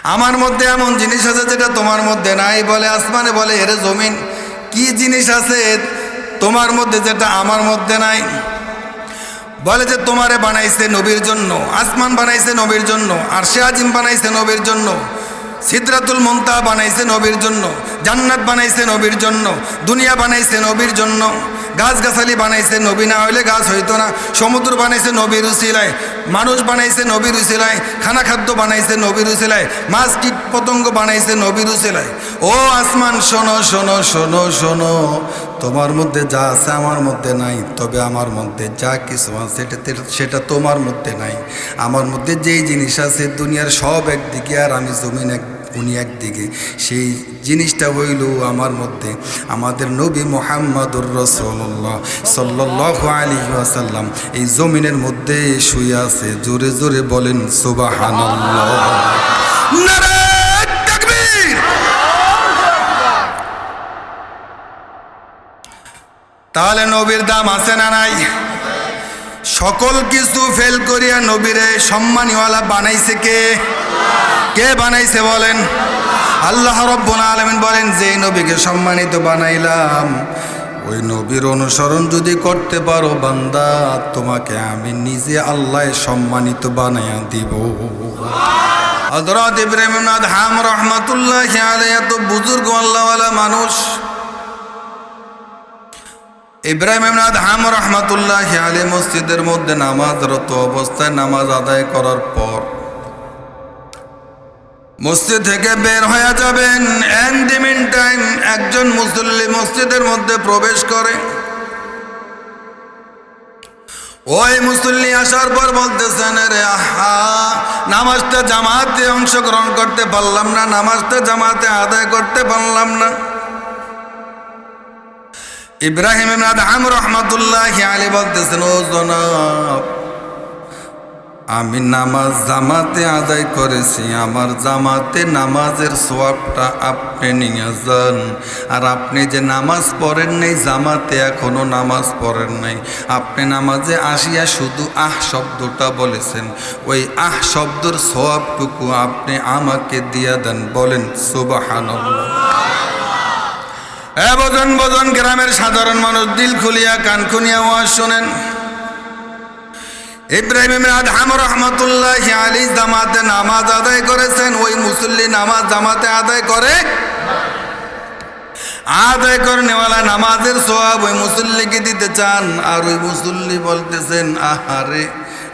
আমার মধ্যে এমন জিনিস আছে যেটা তোমার মধ্যে নাই। বলে আসমানে, বলে এরে জমিন, কি জিনিস আছে তোমার মধ্যে যেটা আমার মধ্যে নাই? বলে যে তোমারে বানাইছে নবীর জন্য, আসমান বানাইছে নবীর জন্য, আরশে আজিম বানাইছে নবীর জন্য, সিদরাতুল মুনতাহা বানাইছে নবীর জন্য, জান্নাত বানাইছে নবীর জন্য, দুনিয়া বানাইছে নবীর জন্য, গাছগাছালি বানাইছে নবী না হইলে গাছ হইতো না, সমুদ্র বানাইছে নবীর উসিলায়, মানুষ বানাইছে নবীর উসিলায়, খানা খাদ্য বানাইছে নবীর উসিলায়, মাছ কীট পতঙ্গ বানাইছে নবীর উসিলায়। ও আসমান শোনো শোনো শোনো শোনো, তোমার মধ্যে যা আছে আমার মধ্যে নাই, তবে আমার মধ্যে যা কিছু আছে সেটা তোমার মধ্যে নাই। আমার মধ্যে যেই জিনিস আছে দুনিয়ার সব একদিকে আর আমি জমিন উনি একদিকে, সেই জিনিসটা হইল আমার মধ্যে আমাদের নবী মুহাম্মদুর রাসূলুল্লাহ সাল্লাল্লাহু আলাইহি ওয়াসাল্লাম এই জমিনের মধ্যে শুয়ে আছে। জোরে জোরে বলেন সুবহানাল্লাহ, নারে তাকবীর। তাহলে নবীর দাম আছে না নাই? সকল কিছু ফেল করিয়া নবীরে সম্মানীওয়ালা বানাইছে কে? কে বানাইছে বলেন? আল্লাহ রাব্বুল আলামিন বলেন, যে নবীকে সম্মানিত বানাইলাম ওই নবীর অনুসরণ যদি করতে পারো বান্দা, তোমাকে আমি নিজে আল্লাহ সম্মানিত বানাইয়া দিব। হযরত ইব্রাহিম ইবনে আদহাম রাহমাতুল্লাহি আলাইহি এত বুজুর্গ আল্লাহওয়ালা মানুষ। ইব্রাহিম ইবনে আদহাম রাহমাতুল্লাহি আলাইহি মসজিদের মধ্যে নামাজরত অবস্থায় নামাজ আদায় করার পর মসজিদ থেকে বের হয়ে যাবেন, এন দি মিন টাইম একজন মুসল্লি মসজিদের মধ্যে প্রবেশ করে। ওই মুসল্লি আসার পর বলতেছেন, রে আহা, নামাজটা জামাতে অংশগ্রহণ করতে পারলাম না, নামাজটা জামাতে আদায় করতে পারলাম না। ইব্রাহিম ইবনে আদহাম রাহমাতুল্লাহি আলাইহি বলতেছেন, ও জনাব, আমি নামাজ জামাতে আদায় করেছি, আমার জামাতে নামাজের সওয়াবটা আপনি নিয়ে যান। আর আপনি যে নামাজ পড়েন নাই, জামাতে এখনো নামাজ পড়েন নাই, আপনি নামাজে আসিয়া শুধু আহ শব্দটা বলেছেন, ওই আহ শব্দের সওয়াবটুকু আপনি আমাকে দিয়া দেন। বলেন সুবহানাল্লাহ। বজন বজন গ্রামের সাধারণ মানুষ দিল খুলিয়া কান খুলিয়া ওয়াজ শোনেন। ইব্রাহিম ইবনে আদহাম রাহমাতুল্লাহি আলাইহি জামাতে নামাজ আদায় করেছেন। ওই মুসল্লি নামাজ জামাতে আদায় করে, আদায় করনেওয়ালা নামাজের সওয়াব ওই মুসল্লিকে দিতে চান। আর ওই মুসল্লি বলতেছেন, আহারে,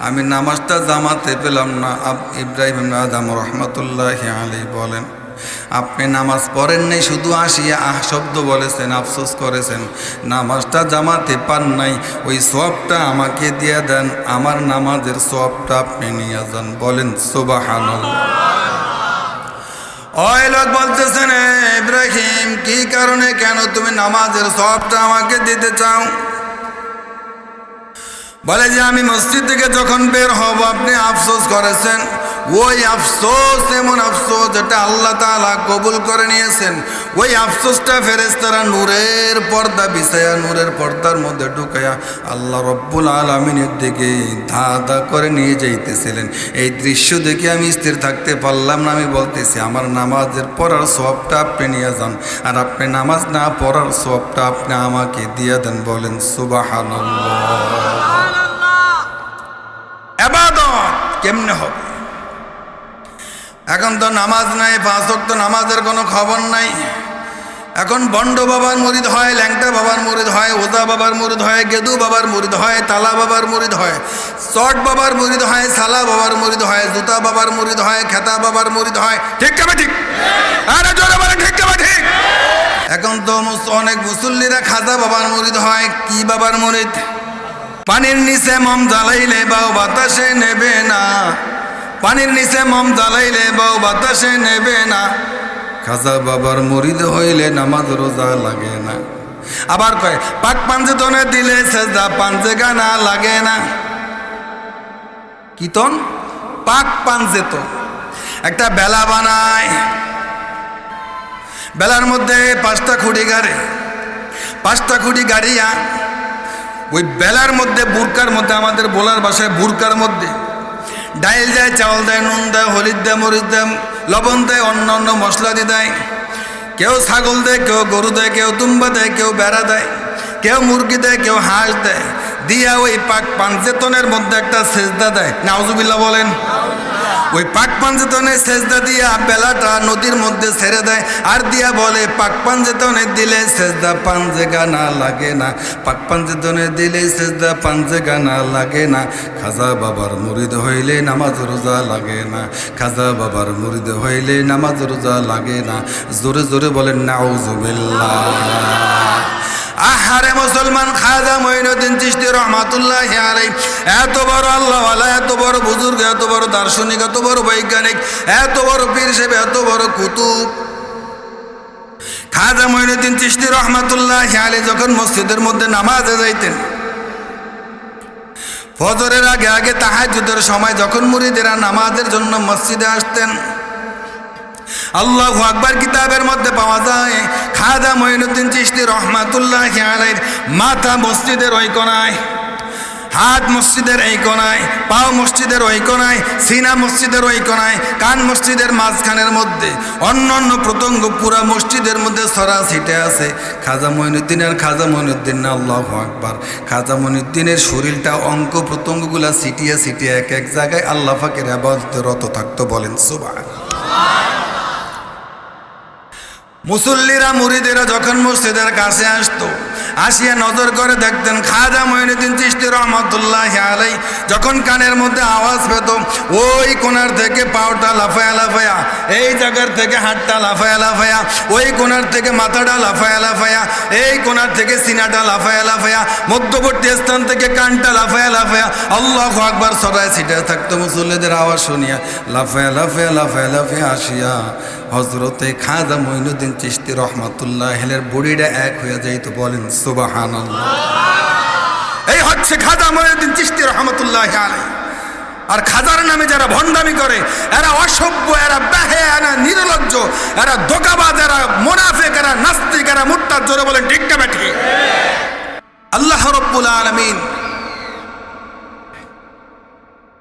আমি নামাজটা জামাতে পেলাম না। ইব্রাহিম ইবনে আদহাম রাহমাতুল্লাহি আলাইহি বলেন, আপনি নামাজ পড়েন নাই, শুধু আসিয়া আহ শব্দ বলেছেন, আফসোস করেছেন, নামাজটা জামাতে পান নাই, ওই সওয়াবটা আমাকে দিয়ে দেন, আমার নামাজের সওয়াবটা আপনি নিয়ে যান। বলেন সুবহানাল্লাহ। ওই লোক বলতেছেন, ইব্রাহিম, কি কারণে, কেন তুমি নামাজের সওয়াবটা আমাকে দিতে চাও? বলে যে আমি মসজিদ থেকে যখন বের হব আপনি আফসোস করেছেন, ওই আফসোস এমন আফসোস যেটা আল্লাহ তাআলা কবুল করে নিয়েছেন। ওই আফসোসটা ফেরেশতারা নূরের পর্দা বিছায়া, নূরের পর্দার মধ্যে ঢুকায়া আল্লাহ রব্বুল আলামিনের দিকে ধাঁধা করে নিয়ে যাইতেছিলেন। এই দৃশ্য দেখে আমি স্থির থাকতে পারলাম না। আমি বলতেছি, আমার নামাজের পড়ার সওয়াবটা আপনি নিয়ে যান, আর আপনি নামাজ না পড়ার সওয়াবটা আপনি আমাকে দিয়ে দেন। বলেন সুবহানাল্লাহ। ইবাদত কেমনে হবে? এখন তো নামাজ নাই, 5 ওয়াক্ত নামাজের কোনো খবর নাই। এখন বন্ড বাবার মুরিদ হয়, ল্যাংটা বাবার মুরিদ হয়, ওজা বাবার মুরিদ হয়, গেদু বাবার মুরিদ হয়, তালা বাবার মুরিদ হয়, চট বাবার মুরিদ হয়, সালা বাবার মুরিদ হয়, জুতা বাবার মুরিদ হয়, খেতা বাবার মুরিদ হয়। ঠিক কেমন ঠিক? আরে জোরে বলে ঠিক কেমন ঠিক? এখন তো অনেক মুসল্লিরা খাজা বাবার মুরিদ হয়। কি বাবার মুরিদ? পানির নিচে মম জ্বালাইলে বাও বাতাসে নেবে না, পানির নিচে মম জ্বালাইলে বাও বাতাসে নেবে না। খাজা বাবার মুরিদ হইলে নামাজ রোজা লাগে না। আবার কয়, পাক পাঞ্জে তনে দিলে সেজদা পাঞ্জে গানা লাগে না। কীর্তন পাক পাঞ্জে তো একটা বেলা বানায়, বেলার মধ্যে 5টা খুঁটি গাড়ে, 5টা খুঁটি গাড়িয়া ওই বেলার মধ্যে, বুরকার মধ্যে, আমাদের বোলার ভাষায় বুরকার মধ্যে ডাইল দেয়, চাউল দেয়, নুন দেয়, হলুদ দেয়, মরিচ দেয়, লবণ দেয়, অন্য অন্য মশলা দিয়ে দেয়। কেউ ছাগল দেয়, কেউ গরু দেয়, কেউ দুম্বা দেয়, কেউ বেড়া দেয়, কেউ মুরগি দেয়, কেউ হাঁস দেয়। দিয়া ওই পাক পাঞ্চেতনের মধ্যে একটা সেজদা দেয়। নাউজুবিল্লাহ বলেন। ওই পাক পাঞ্চেতনের সেজদা দিয়া বেলাটা নদীর মধ্যে ছেড়ে দেয়, আর দিয়া বলে পাক পাঞ্চেতনে দিলে সেজদা পাঞ্জে গানা লাগে না, পাক পাঞ্চেতনে দিলে সেজদা পাঞ্জে গানা লাগে না। খাজা বাবার মুরিদ হইলে নামাজ রোজা লাগে না, খাজা বাবার মুরিদ হইলে নামাজ রোজা লাগে না। জোরে জোরে বলেন নাউজুবিল্লাহ। আহারে মুসলমান, খাজা মঈনুদ্দিন চিশতি রহমাতুল্লাহি আলাইহি এত বড় আল্লাহওয়ালা, এত বড় বুজুর্গ, এত বড় দার্শনিক, এত বড় বৈজ্ঞানিক, এত বড় পীর সাহেব, এত বড় কুতুব। খাজা মঈনুদ্দিন চিশতি রহমাতুল্লাহি আলাইহি যখন মসজিদের মধ্যে নামাজে যাইতেন, ফজরের আগে আগে তাহাজ্জুদের সময় যখন মুরিদেরা নামাজের জন্য মসজিদে আসতেন, আল্লাহু আকবার কিতাবের মধ্যে পাওয়া যায় খাজা মঈনুদ্দিন চিশতি রহমাতুল্লাহি আলাইহির মাথা মসজিদের ওই কোনায়, হাত মসজিদের এই কোনায়, পাও মসজিদের ওই কোনায়, সিনা মসজিদের ওই কোনায়, কান মসজিদের মাঝখানের মধ্যে, অন্য অন্য প্রত্যঙ্গ পুরা মসজিদের মধ্যে ছড়া ছিটে আছে। খাজা মঈনুদ্দিন আর খাজা মঈনুদ্দিন না, আল্লাহু আকবার। খাজা মঈনুদ্দিনের শরীরটা অঙ্গ প্রত্যঙ্গগুলা ছিটিয়ে ছিটিয়ে এক এক জায়গায় আল্লাহ পাকের ইবাদতে রত থাকতো। বলেন সুবহানাল্লাহ। মুসল্লিরা মুরিদেরা যখন মসজিদের কাছে আসতো, আসিয়া নজর করে দেখতেন খাজা মঈনুদ্দিন চিশতি রহমাতুল্লাহি আলাইহি যখন কানের মধ্যে আওয়াজ পেত, ওই কোনার থেকে পাওটা লাফায়া লাফায়া, এই জায়গার থেকে হাতটা লাফায়া লাফায়া, ওই কোনার থেকে মাথাটা লাফায়া লাফায়া, এই কোনার থেকে সিনাটা লাফায়া লাফায়া, মধ্যবর্তী স্থান থেকে কানটা লাফায়া লাফায়া আল্লাহু আকবার সরায় ছিটে থাকতো। মুসল্লিদের আওয়াজ শুনিয়া লাফায়া লাফায়া লাফায়া লাফায়া আসিয়া হযরতে খাজা মঈনুদ্দিন চিশতি রহমাতুল্লাহি আলাইহির বডিটা এক হয়ে যাইত। বলেন সুবহানাল্লাহ। এই হচ্ছে খাজা মঈনুদ্দিন চিশতি রহমাতুল্লাহি আলাইহি। আর খাজার নামে যারা ভণ্ডামি করে, এরা অসভ্য, এরা বেহায়া, এরা নির্লজ্জ, এরা ধোঁকাবাজ, এরা মুনাফিক, এরা নাস্তিক, এরা মুরতাদ। জোরে বলেন ঠিক না ঠিক? আল্লাহ রাব্বুল আলামিন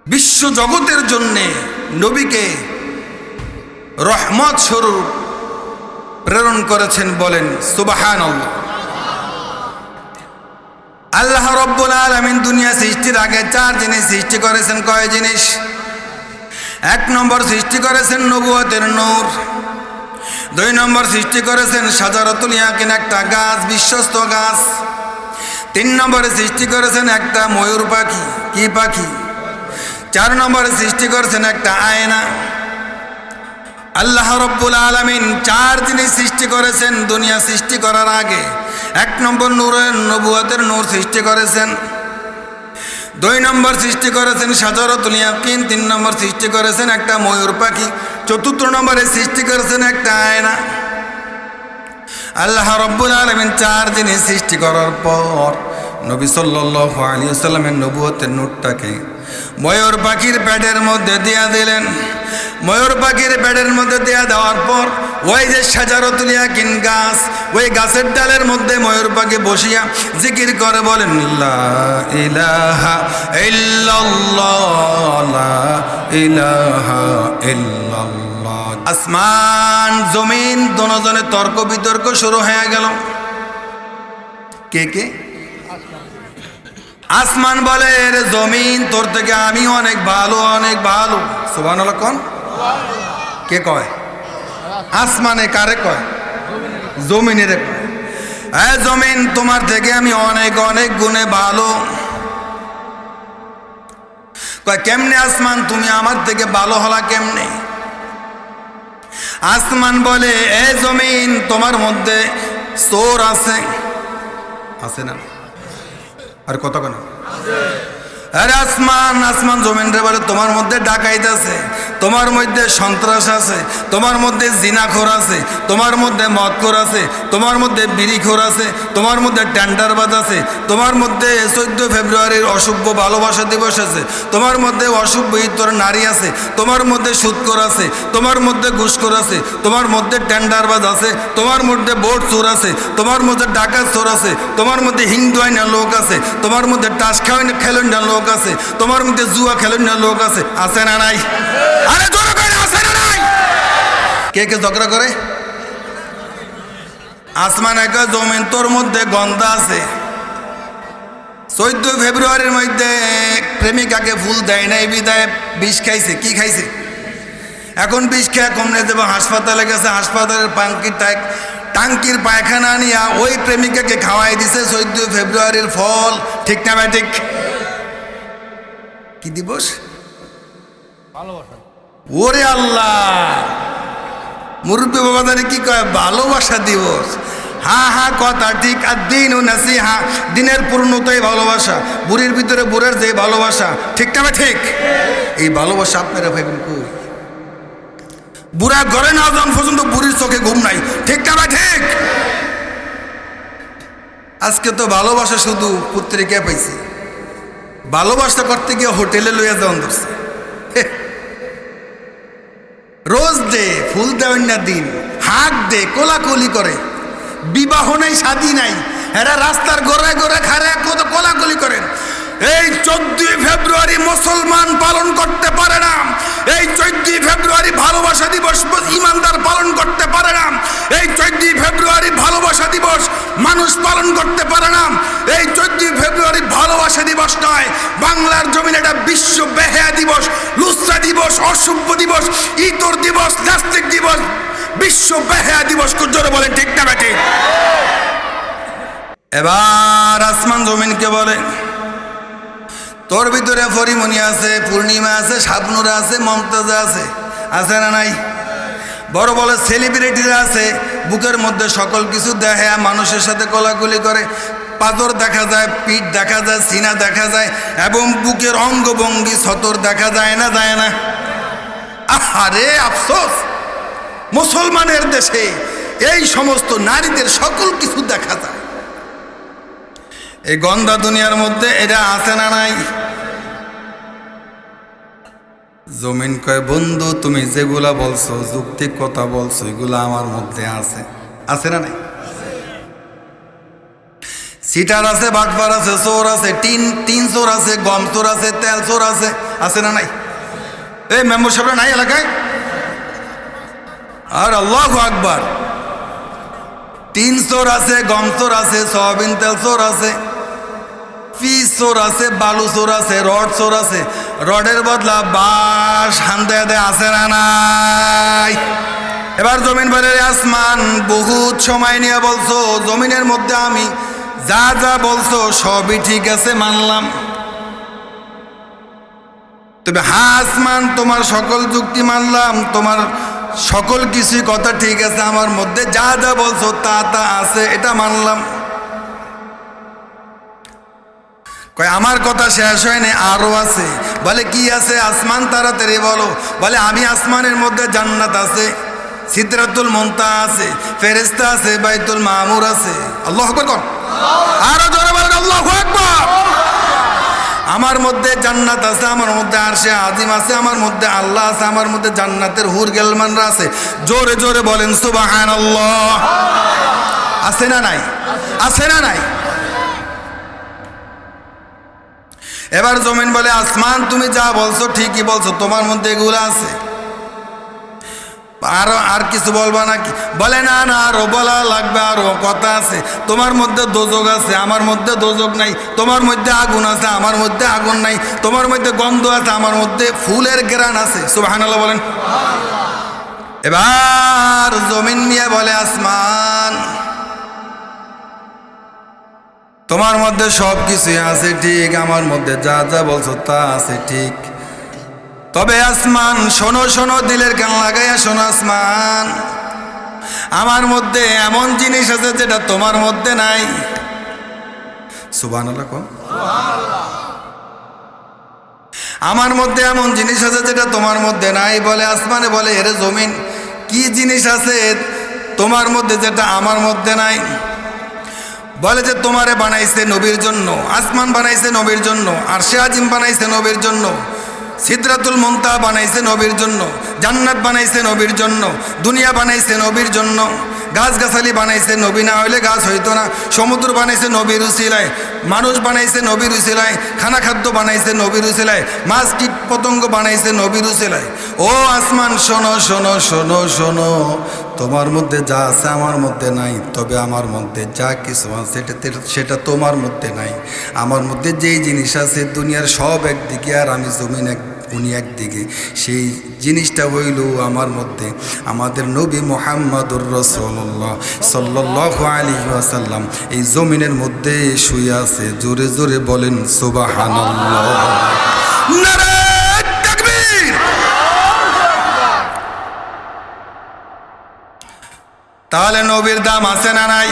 বিশ্ব জগতের জন্য নবীকে রহমত স্বরূপ প্রেরণ করেছেন। বলেন সুবহানাল্লাহ। আল্লাহ রাব্বুল আলামিন দুনিয়া সৃষ্টির আগে চার জিনিস সৃষ্টি করেছেন। কয় জিনিস? এক নম্বর সৃষ্টি করেছেন নবুয়তের নূর, দুই নম্বর সৃষ্টি করেছেন শাজারাতুল ইয়াকিন, একটা গাছ, বিশ্বস্ত গাছ, তিন নম্বরে সৃষ্টি করেছেন একটা ময়ূর পাখি। কি পাখি? চার নম্বরে সৃষ্টি করেছেন একটা আয়না। আল্লাহ রাব্বুল আলামিন চার জিনিস সৃষ্টি করেছেন দুনিয়া সৃষ্টি করার আগে। এক নম্বর নূরের নবুয়তের নূর সৃষ্টি করেছেন, দুই নম্বর সৃষ্টি করেছেন শাজারাতুল ইয়াকিন, তিন নম্বর সৃষ্টি করেছেন একটা ময়ূর পাখি, চতুর্থ নম্বরে সৃষ্টি করেছেন একটা আয়না। আল্লাহ রাব্বুল আলামিন চার জিনিস সৃষ্টি করার পর নবী সাল্লাল্লাহু আলাইহি ওয়াসাল্লামের নবুয়তের নূরটাকে ময়ূর পাখির পেটের মধ্যে দিয়া দিলেন। ময়ূর পাখির পেটের মধ্যে দেয়া দেওয়ার পর ওই যে শাজারাতুল ইয়াকিন গাছ, ওই গাছের ডালের মধ্যে ময়ূর পাখি বসিয়া জিকির করে। বলেন লা ইলাহা ইল্লাল্লাহ, লা ইলাহা ইল্লাল্লাহ। আসমান জমিন দোনোজনে তর্ক বিতর্ক শুরু হয়ে গেল। কে কে? আসমান বলে, রে জমিন, তোর থেকে আমি অনেক ভালো, অনেক ভালো। সুবহানাল্লাহ। কোন? কে কয়? আসমানে। কারে কয়? জমিনের কয়। এ জমিন, তোমার থেকে আমি অনেক অনেক গুণে ভালো। কয় কেমনে আসমান, তুমি আমার থেকে ভালো হলা কেমনে? আসমান বলে, এ জমিন, তোমার মধ্যে চোর আছে, আছে না? আর কত কেন? আরে আসমান, আসমান জমিন রে বলে, তোমার মধ্যে ডাকাইত আছে, তোমার মধ্যে সন্ত্রাস আছে, তোমার মধ্যে জিনাখোর আছে, তোমার মধ্যে মদখোর আছে, তোমার মধ্যে বিড়িখোর আছে, তোমার মধ্যে টেন্ডারবাজ আছে, তোমার মধ্যে 14 ফেব্রুয়ারির অশুভ ভালোবাসা দিবস আছে, তোমার মধ্যে অশুভ ইতর নারী আছে, তোমার মধ্যে সুদখোর আছে, তোমার মধ্যে ঘুষখোর আছে, তোমার মধ্যে টেন্ডারবাজ আছে, তোমার মধ্যে ভোট চোর আছে, তোমার মধ্যে ডাকাত চোর আছে, তোমার মধ্যে হিন্দু আইনা লোক আছে, তোমার মধ্যে টাস খেলেন না লোক আছে, তোমার মধ্যে জুয়া খেলেন না লোক আছে। আছে না নাই? আরে জোরে করে আছে না নাই? কে কে ঝগড়া করে? আসমান একা জমিন তোর মধ্যে গন্ধ আছে। 14 ফেব্রুয়ারির মধ্যে প্রেমিকাকে ফুল দেয় নাই বিদায় বিষ খাইছে। কি খাইছে? এখন বিষ খেয়ে কমনে দেবো, হাসপাতালে গেছে, হাসপাতালের টাঙ্কির পায়খানা নিয়ে ওই প্রেমিকাকে খাওয়াই দিছে 14 ফেব্রুয়ারির ফল। ঠিক না ভাই? ঠিক। কি দিবস? ওরে আল্লাহ, মুরব্বী বাবাদারে কি কয়? ভালোবাসা দিবস। হ্যাঁ হ্যাঁ, কথা ঠিক। আর দিন ও নাসিহা, দিনের পূর্ণতাই ভালোবাসা। বুড়ির ভিতরে বুড়ের যে ভালোবাসা। ঠিক না ভাই? ঠিক। এই ভালোবাসা আপনারা ভাইবেন কই? বুড়া ঘরে না যান পর্যন্ত বুড়ির চোখে ঘুম নাই। ঠিক না ভাই? ঠিক। আজকে তো ভালোবাসা শুধু পত্রিকা পাইছি, ভালোবাসা করতে গিয়ে হোটেলে লইয়া যাওয়ান ধরছে। রোজ দে, ফুল দেওয়ান না দিন, হাক দে, কোলাকুলি করে। বিবাহ নাই, শাদী নাই, এরা রাস্তার গোড়ায় গোড়ায় খারে কত কোলাকুলি করেন। এই 14 ফেব্রুয়ারি মুসলমান পালন করতে পারে না। এই 14 ফেব্রুয়ারি ভালোবাসা দিবস ইমানদার পালন করতে পারে না। এই 14 ফেব্রুয়ারি ভালোবাসা দিবস মানুষ পালন করতে পারে না। এই 14 ফেব্রুয়ারি ভালোবাসা দিবস নয়, বাংলার জমিনে এটা বিশ্ব বেহায়া দিবস, লুচ্চা দিবস, অসভ্য দিবস, ইতর দিবস, নাস্তিক দিবস, বিশ্ব বেহায়া দিবস। জোরে বলেন ঠিক না বেটি? এবার আসমান জমিনকে বলে, তোর ভিতরে পরিমণি আছে, পূর্ণিমা আছে, শাবনুরা আছে, মমতাজা আছে। আছে না নাই? বড় বড় সেলিব্রিটিরা আছে, বুকের মধ্যে সকল কিছু দেখে, মানুষের সাথে কোলাকুলি করে। পাথর দেখা যায়, পিঠ দেখা যায়, সিনা দেখা যায়, এবং বুকের অঙ্গভঙ্গি সতর দেখা যায় না? যায় না? আরে আফসোস, মুসলমানের দেশে এই সমস্ত নারীদের সকল কিছু দেখা যায়। এই গন্ধা দুনিয়ার মধ্যে এটা আছে না নাই? জমিন কয়, বন্ধু তুমি যেগুলা বলছো, যুক্তিক কথা বলছো, এগুলা আমার মধ্যে আছে। আছে না নাই? সিটার আছে, বাটপার আছে, চোর আছে, টিন চোর আছে, গম চোর আছে, তেল চোর আছে। আছে না নাই? এই মেম্বার সাহেবরা নাই এলাকায়? আর আল্লাহু আকবার, টিন চোর আছে, গম চোর আছে, সয়াবিন তেল চোর আছে, পিস চোর আছে, বালু চোর আছে, রড চোর আছে। রডের বদলা বাঁশ হান্দে দেয়। আছে না নাই? এবার জমিন বলে, আসমান বহুত সময় নিয়ে বলছো, জমিনের মধ্যে আমি যা যা বলছো সবই ঠিক আছে, মানলাম। তবে হ্যাঁ আসমান, তোমার সকল যুক্তি মানলাম, তোমার সকল কিছুই কথা ঠিক আছে, আমার মধ্যে যা যা বলছো তা তা আছে, এটা মানলাম। কয় আমার কথা শেষ হয়নি, আরো আছে। বলে কি আছে? আসমান তাড়াতাড়ি বলো। বলে আমি আসমানের মধ্যে জান্নাত আছে, সিদরাতুল মুনতাহা আছে, ফেরেশতা আছে, বাইতুল মামুর আছে। আল্লাহু আকবার কর। আরো জোরে বলেন আল্লাহু আকবার। আমার মধ্যে জান্নাত আছে, আমার মধ্যে আরশে আজিম আছে, আমার মধ্যে আল্লাহ আছে, আমার মধ্যে জান্নাতের হুর গেলমানরা আছে। জোরে জোরে বলেন সুবহানাল্লাহ। আছে না নাই? আছে না নাই? এবার জমিন বলে, আসমান তুমি যা বলছো ঠিকই বলছো, তোমার মধ্যে এগুলো আছে, আর কিছু বলবা নাকি? বলে না না, আরো বলা লাগবে, আরো কথা আছে। তোমার মধ্যে দোজক আছে, আমার মধ্যে দোজক নাই। তোমার মধ্যে আগুন আছে, আমার মধ্যে আগুন নাই। তোমার মধ্যে গন্ধ আছে, আমার মধ্যে ফুলের ঘ্রাণ আছে। সুবহানাল্লাহ বলেন। এবার জমিন নিয়ে বলে, আসমান তোমার মধ্যে সব কিছুই আছে ঠিক, আমার মধ্যে যা যা বলছো তা আছে ঠিক। তবে আসমান শোনো শোনো, দিলের কান লাগাইয়া শোনো আসমান, আমার মধ্যে এমন জিনিস আছে যেটা তোমার মধ্যে নাই। সুবহানাল্লাহ কোন। আমার মধ্যে এমন জিনিস আছে যেটা তোমার মধ্যে নাই। বলে আসমানে, বলে এরে জমিন, কি জিনিস আছে তোমার মধ্যে যেটা আমার মধ্যে নাই? বলে যে তোমারে বানাইছে নবীর জন্য, আসমান বানাইছে নবীর জন্য, আরশে আজিম বানাইছে নবীর জন্য, সিদরাতুল মুনতাহা বানাইছে নবীর জন্য, জান্নাত বানাইছে নবীর জন্য, দুনিয়া বানাইছে নবীর জন্য, গাছগাছালি বানাইছে নবী না হইলে গাছ হইতো না, সমুদ্র বানাইছে নবীর উসিলায়, মানুষ বানাইছে নবীর উসিলায়, খানা খাদ্য বানাইছে নবীর উসিলায়, মাছ কীট পতঙ্গ বানাইছে নবীর উসিলায়। ও আসমান শোনো শোনো শোনো শোনো, তোমার মধ্যে যা আছে আমার মধ্যে নাই, তবে আমার মধ্যে যা কিছু আছে সেটা তোমার মধ্যে নাই। আমার মধ্যে যেই জিনিস আছে দুনিয়ার সব একদিকে আর আমি জমিন উনি একদিকে, সেই জিনিসটা হইল আমার মধ্যে আমাদের নবী মুহাম্মদুর রাসূলুল্লাহ সাল্লাল্লাহু আলাইহি ওয়াসাল্লাম এই জমিনের মধ্যে শুয়ে আছে। জোরে জোরে বলেন সুবহানাল্লাহ, নারে তাকবীর। তাহলে নবীর দাম আছে না নাই?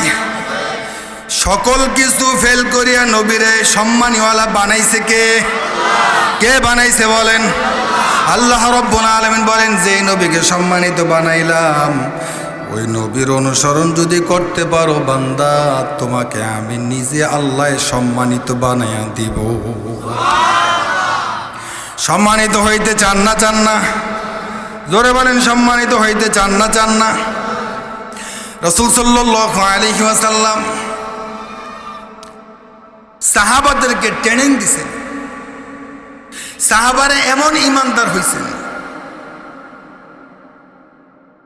সকল কিছু ফেল করিয়া নবীরে সম্মানীওয়ালা বানাইছে কে? কে বানাইছে বলেন? আল্লাহ রাব্বুল আলামিন বলেন, যে নবীকে সম্মানিত বানাইলাম ওই নবীর অনুসরণ যদি করতে পারো বান্দা, তোমাকে আমি নিজে আল্লাহ সম্মানিত বানাইয়া দিব। সম্মানিত হইতে চান না চান না? জোরে বলেন, সম্মানিত হইতে চান না চান না? রাসূল সাল্লাল্লাহু আলাইহি ওয়াসাল্লাম সাহাবাদেরকে ট্রেনিং দিছেন। সাহাবারে এমন ইমানদার হইছেন,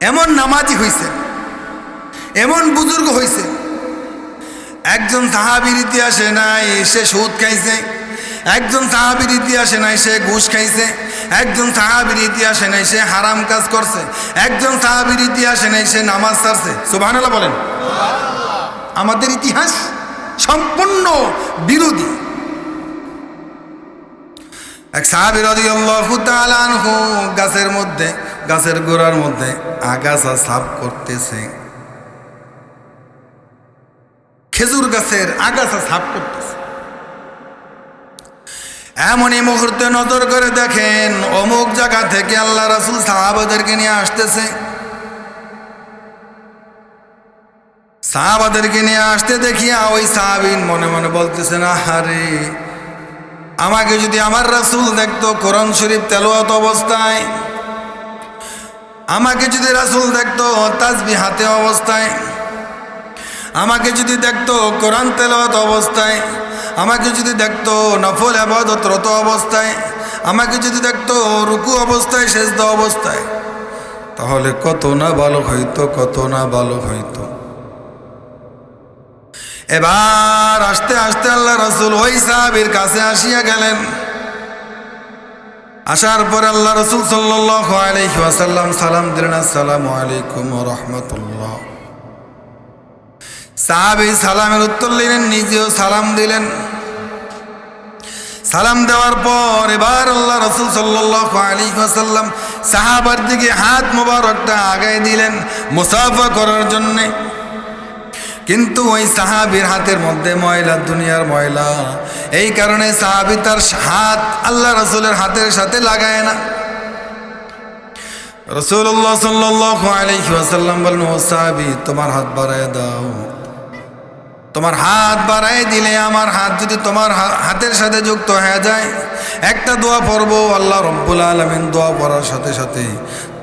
এমন নামাজি হইছেন, এমন বুজুর্গ হইছে। একজন সাহাবীর ইতিহাসে নাই সে সুদ খাইছে, একজন সাহাবীর ইতিহাসে নাই সে ঘুষ খাইছে, একজন সাহাবীর ইতিহাসে নাই সে হারাম কাজ করছে, একজন সাহাবীর ইতিহাসে নাই সে নামাজ ছাড়ছে। সুবহানাল্লাহ বলেন। আমাদের ইতিহাস সম্পূর্ণ বিরোধী। এক সাহাবী রাদিয়াল্লাহু তাআলা আনহু গাছের মধ্যে, গাছের গোড়ার মধ্যে আগাছা সাফ করতেছে, খেজুর গাছের আগাছা সাফ করতেছে। এমনই মুহূর্তে নজর করে দেখেন অমুক জায়গা থেকে আল্লাহ রাসূল সাহাবাদেরকে নিয়ে আসতেছে। সাহাবাদেরকে নিয়ে আসতে দেখিয়া ওই সাহাবী মনে মনে বলতেছেন, আহারে আমাকে যদি আমার রাসূল দেখতো কোরআন শরীফ তেলাওয়াত অবস্থায়, আমাকে যদি রাসূল দেখতো তাসবিহ হাতে অবস্থায়, আমাকে যদি দেখতো কোরআন তেলাওয়াত অবস্থায়, আমাকে যদি দেখতো নফল ইবাদতরত অবস্থায়, আমাকে যদি দেখতো রুকু অবস্থায়, সেজদা অবস্থায়, তাহলে কত না ভালো হইতো, কত না ভালো হইতো। এবার আস্তে আস্তে আল্লাহ রাসূল ওই সাহাবীর কাছে আসিয়া গেলেন। আসার পর আল্লাহ রাসূল সাল্লাল্লাহু আলাইহি ওয়াসাল্লাম সালাম দিলেন, আসসালামু আলাইকুম ওয়া রাহমাতুল্লাহ। সাহাবী সালামের উত্তর দিলেন, নিজেও সালাম দিলেন। সালাম দেওয়ার পর এবার আল্লাহ রাসূল সাল্লাল্লাহু আলাইহি ওয়াসাল্লাম সাহাবার দিকে হাত মোবারকটা আগায় দিলেন মুসাফা করার জন্যে। কিন্তু ওই সাহাবীর হাতের মধ্যে ময়লা, দুনিয়ার ময়লা, এই কারণে সাহাবী তার হাত আল্লাহ রাসূলের হাতের সাথে লাগায় না। রাসূলুল্লাহ সাল্লাল্লাহু আলাইহি ওয়াসাল্লাম বলেন, ও সাহাবী তোমার হাত বাড়ায় দাও। তোমার হাত বাড়ায় দিলে আমার হাত যদি তোমার হাতের সাথে যুক্ত হয়ে যায়, একটা দোয়া পড়বো, আল্লাহ রাব্বুল আলামিন দোয়া পড়ার সাথে সাথে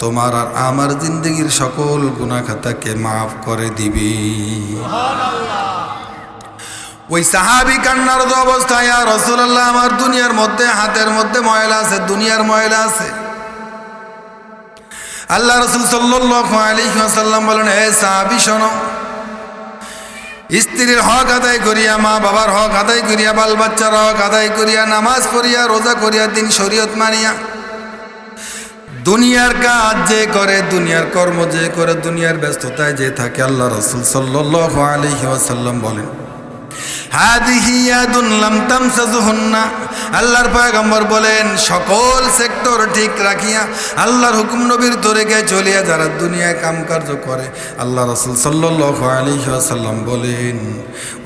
তোমার আর আমার জিন্দগির সকল গুনাহ খাতাকে মাফ করে দিবি। ওই সাহাবী কান্নার অবস্থায়, ইয়া রাসূলুল্লাহ আমার দুনিয়ার মধ্যে হাতের মধ্যে ময়লা আছে, দুনিয়ার ময়লা আছে। আল্লাহ রাসূল সাল্লাল্লাহু আলাইহি ওয়াসাল্লাম বলেন, হে সাহাবী শোনো, স্ত্রীর হক আদায় করিয়া, মা বাবার হক আদায় করিয়া, বাল বাচ্চার হক আদায় করিয়া, নামাজ পড়িয়া, রোজা করিয়া, দিন শরীয়ত মানিয়া দুনিয়ার কাজ যে করে, দুনিয়ার কর্ম যে করে, দুনিয়ার ব্যস্ততায় যে থাকে, আল্লাহ রাসূল সাল্লাল্লাহু আলাইহি ওয়াসাল্লাম বলেন, হাদিহি ইয়াদুন লাম তামসাজুহুন্না। আল্লাহর পয়গম্বর বলেন, সকল সেক্টর ঠিক রাখিয়া আল্লাহর হুকুম নবীর তরিকায় চলিয়া যারা দুনিয়ায় কামকার্য করে, আল্লাহ রাসূল সাল্লাল্লাহু আলাইহি ওয়াসাল্লাম বলেন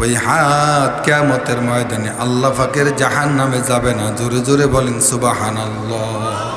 ওই হাত কিয়ামতের ময়দানে আল্লাহ পাকের জাহান্নামে যাবে না। জোরে জোরে বলেন সুবহানাল্লাহ।